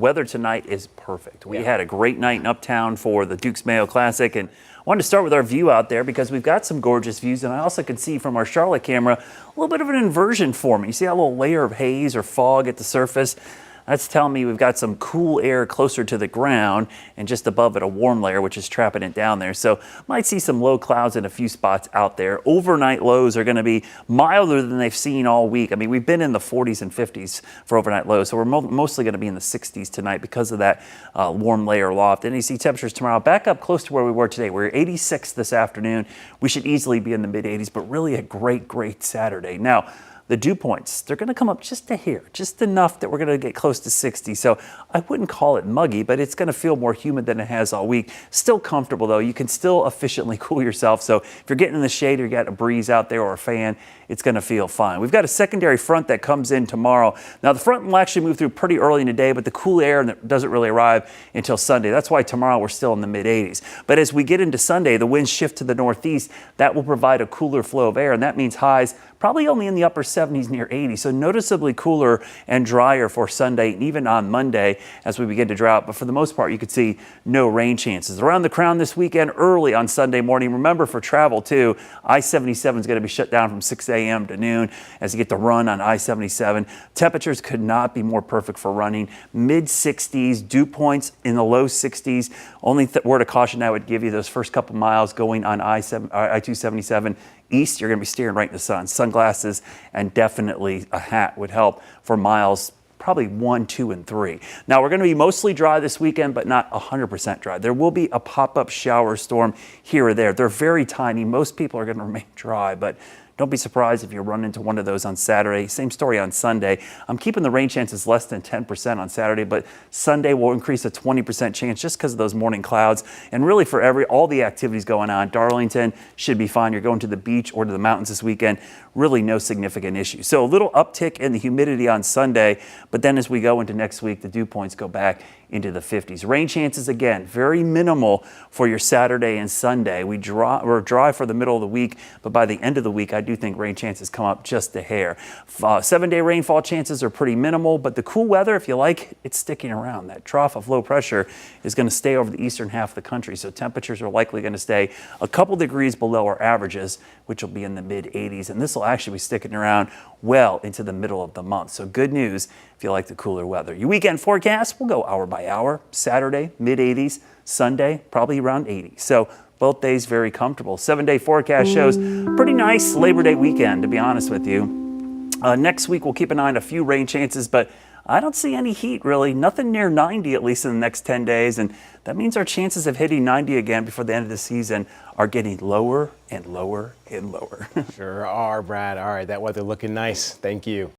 Weather tonight is perfect. We had a great night in Uptown for the Duke's Mayo Classic, and I wanted to start with our view out there because we've got some gorgeous views, and I also could see from our Charlotte camera a little bit of an inversion forming. You see that little layer of haze or fog at the surface? That's telling me we've got some cool air closer to the ground and just above it a warm layer, which is trapping it down there. So might see some low clouds in a few spots out there. Overnight lows are going to be milder than they've seen all week. I mean, we've been in the 40s and 50s for overnight lows, so we're mostly going to be in the 60s tonight because of that warm layer loft. And you see temperatures tomorrow back up close to where we were today. We're 86 this afternoon. We should easily be in the mid 80s, but really a great Saturday. Now, the dew points, they're going to come up just a hair, just enough that we're going to get close to 60. So I wouldn't call it muggy, but it's going to feel more humid than it has all week. Still comfortable, though. You can still efficiently cool yourself. So if you're getting in the shade or you got a breeze out there or a fan, it's going to feel fine. We've got a secondary front that comes in tomorrow. Now, the front will actually move through pretty early in the day, but the cool air doesn't really arrive until Sunday. That's why tomorrow we're still in the mid 80s. But as we get into Sunday, the winds shift to the northeast. That will provide a cooler flow of air, and that means highs probably only in the upper 70s near 80. So noticeably cooler and drier for Sunday and even on Monday as we begin to dry out. But for the most part, you could see no rain chances. Around the Crown this weekend, early on Sunday morning. Remember, for travel too, I-77 is going to be shut down from 6 a.m. to noon as you get the run on I-77. Temperatures could not be more perfect for running. Mid 60s, dew points in the low 60s. Only word of caution I would give you, those first couple miles going on I-277 east, you're going to be steering right in the sun. Sunglasses and definitely a hat would help for miles probably 1, 2, and 3. Now, we're going to be mostly dry this weekend, but not 100% dry. There will be a pop-up shower storm here or there. They're very tiny. Most people are going to remain dry, but don't be surprised if you run into one of those on Saturday. Same story on Sunday. I'm keeping the rain chances less than 10% on Saturday, but Sunday will increase a 20% chance just because of those morning clouds. And really for all the activities going on, Darlington should be fine. You're going to the beach or to the mountains this weekend. Really no significant issue. So a little uptick in the humidity on Sunday, but then as we go into next week, the dew points go back into the 50s. Rain chances, again, very minimal for your Saturday and Sunday. We're dry for the middle of the week, but by the end of the week, I do think rain chances come up just a hair. 7-day rainfall chances are pretty minimal, but the cool weather, if you like, it's sticking around. That trough of low pressure is going to stay over the eastern half of the country, so temperatures are likely going to stay a couple degrees below our averages, which will be in the mid 80s, and this will actually be sticking around well into the middle of the month. So good news if you like the cooler weather. Your weekend forecast, we'll go hour by hour. Saturday, mid 80s. Sunday, probably around 80. So both days very comfortable. 7-day forecast shows pretty nice Labor Day weekend, to be honest with you. Next week, we'll keep an eye on a few rain chances, but I don't see any heat really. Nothing near 90 at least in the next 10 days. And that means our chances of hitting 90 again before the end of the season are getting lower and lower and lower. Sure are, Brad. All right, that weather looking nice. Thank you.